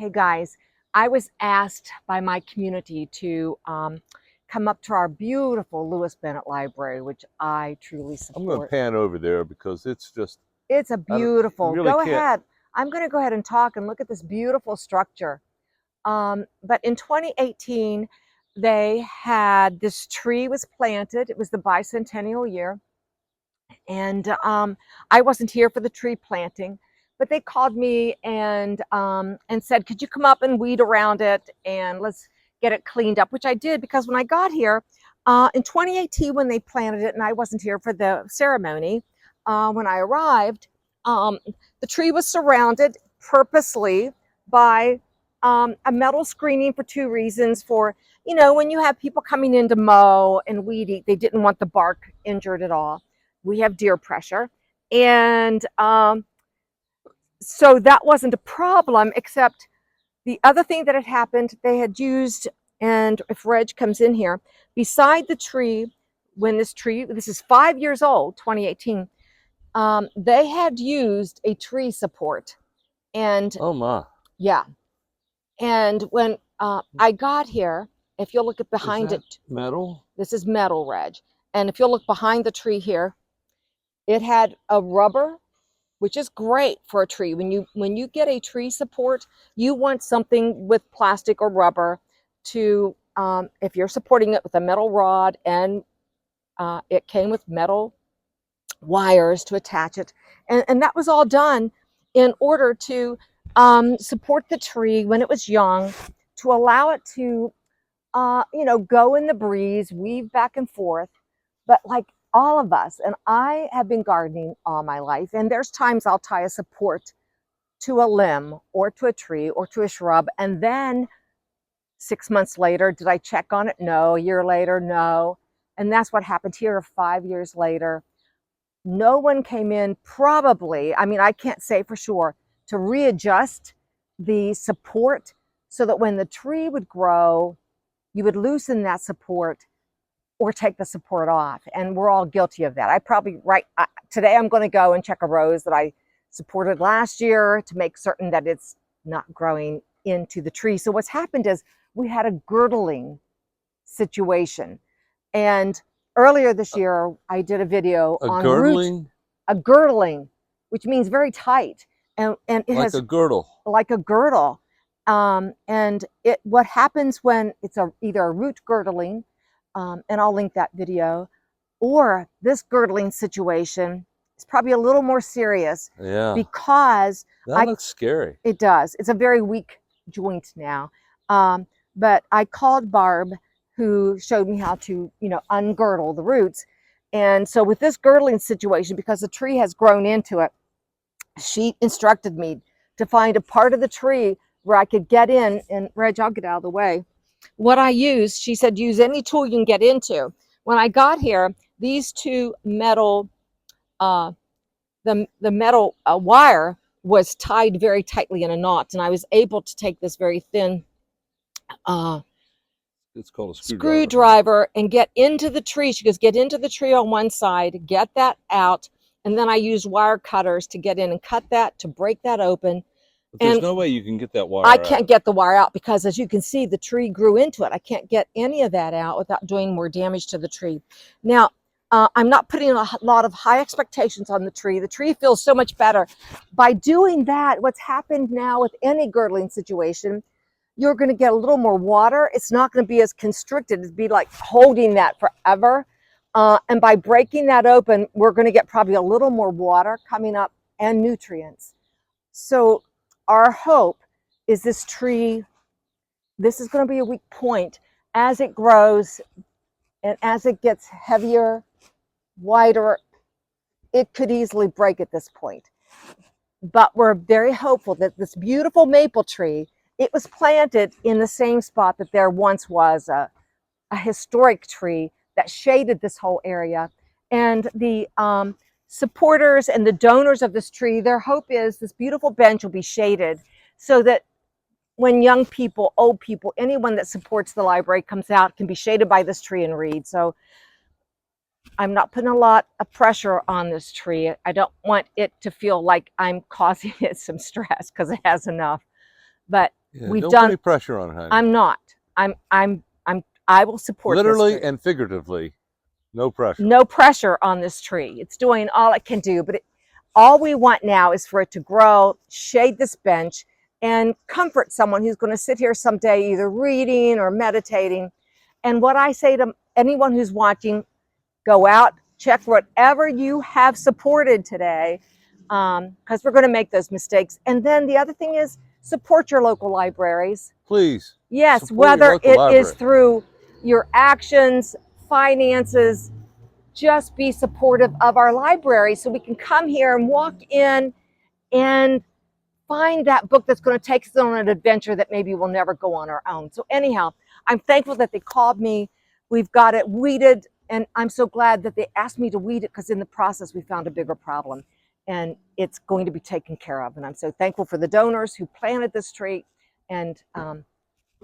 Hey guys, I was asked by my community to come up to our beautiful Lewis Bennett Library, which I truly I'm going to support. pan over there because it's just, It's a you beautiful, really go can't. ahead. I'm going to go ahead and talk and look at this beautiful structure. But in 2018, they had this tree was planted. It was the bicentennial year. And I wasn't here for the tree planting, but they called me and said, "Could you come up and weed around it and let's get it cleaned up?" Which I did because when I got here in 2018, when they planted it, and I wasn't here for the ceremony, when I arrived, um, the tree was surrounded purposely by a metal screening for two reasons. For when you have people coming in to mow and weed eat, they didn't want the bark injured at all. We have deer pressure. And so that wasn't a problem, except the other thing that had happened, they had used, and if Reg comes in here, beside the tree, when this is 5 years old, 2018, they had used a tree support. And Oh my. yeah, and when I got here, if you'll look at Is behind that it, metal? this is metal, Reg. And if you'll look behind the tree here, it had a rubber, which is great for a tree. When you get a tree support, you want something with plastic or rubber to, if you're supporting it with a metal rod, and it came with metal wires to attach it. And that was all done in order to support the tree when it was young, to allow it to, go in the breeze, weave back and forth. But like all of us, and I have been gardening all my life, and there's times I'll tie a support to a limb or to a tree or to a shrub, and then 6 months later, did I check on it? No. A year later, no. And that's what happened here 5 years later. No one came in, probably, I mean, I can't say for sure, to readjust the support so that when the tree would grow, you would loosen that support or take the support off. And we're all guilty of that. I probably, today I'm going to go and check a rose that I supported last year to make certain that it's not growing into the tree. So what's happened is we had a girdling situation. And earlier this year, I did a video A on root, girdling? a girdling, which means very tight. And it Like has a girdle. like a girdle. And what happens when it's either a root girdling, and I'll link that video, or this girdling situation is probably a little more serious Yeah. because That looks scary. it does. It's a very weak joint now. But I called Barb, who showed me how to, ungirdle the roots. And so with this girdling situation, because the tree has grown into it, she instructed me to find a part of the tree where I could get in. And Reg, I'll get out of the way. What I used, she said, use any tool you can get into. When I got here, these two metal, the metal wire was tied very tightly in a knot, and I was able to take this very thin uh, It's called a screwdriver and get into the tree. She goes, get into the tree on one side, get that out, and then I used wire cutters to get in and cut that, to break that open. But there's And no way you can get that wire I out. can't get the wire out because, as you can see, the tree grew into it. I can't get any of that out without doing more damage to the tree. Now, I'm not putting a lot of high expectations on the tree. The tree feels so much better. By doing that, what's happened now with any girdling situation, you're going to get a little more water. It's not going to be as constricted. It'd be like holding that forever. And by breaking that open, we're going to get probably a little more water coming up and nutrients. So our hope is this tree, this is going to be a weak point. As it grows and as it gets heavier, wider, it could easily break at this point. But we're very hopeful that this beautiful maple tree, it was planted in the same spot that there once was a historic tree that shaded this whole area. And the supporters and the donors of this tree, their hope is this beautiful bench will be shaded so that when young people, old people, anyone that supports the library comes out, can be shaded by this tree and read. So I'm not putting a lot of pressure on this tree. I don't want it to feel like I'm causing it some stress, because it has enough. But Yeah, We've don't done. put any pressure on it, honey. I'm not. I will support Literally this tree. and figuratively, no pressure. No pressure on this tree. It's doing all it can do, but all we want now is for it to grow, shade this bench, and comfort someone who's going to sit here someday either reading or meditating. And what I say to anyone who's watching, go out, check whatever you have supported today, because we're going to make those mistakes. And then the other thing is support your local libraries. Please. Yes, Support your whether local it library. is through your actions, finances, just be supportive of our library so we can come here and walk in and find that book that's going to take us on an adventure that maybe we'll never go on our own. So anyhow, I'm thankful that they called me. We've got it weeded, and I'm so glad that they asked me to weed it, because in the process we found a bigger problem, and it's going to be taken care of. And I'm so thankful for the donors who planted this tree, and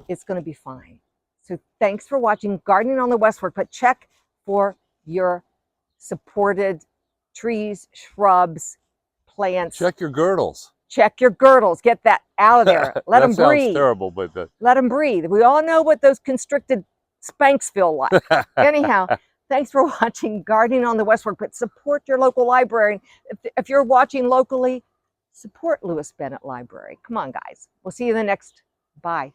it's going to be fine. So thanks for watching Gardening on the West Fork, but check for your supported trees, shrubs, plants. Check your girdles. Check your girdles. Get that out of there. Let them sounds breathe. terrible, but Let them breathe. We all know what those constricted spanks feel like. Anyhow, thanks for watching Gardening on the West Fork, but support your local library. If you're watching locally, support Lewis Bennett Library. Come on, guys. We'll see you in the next. Bye.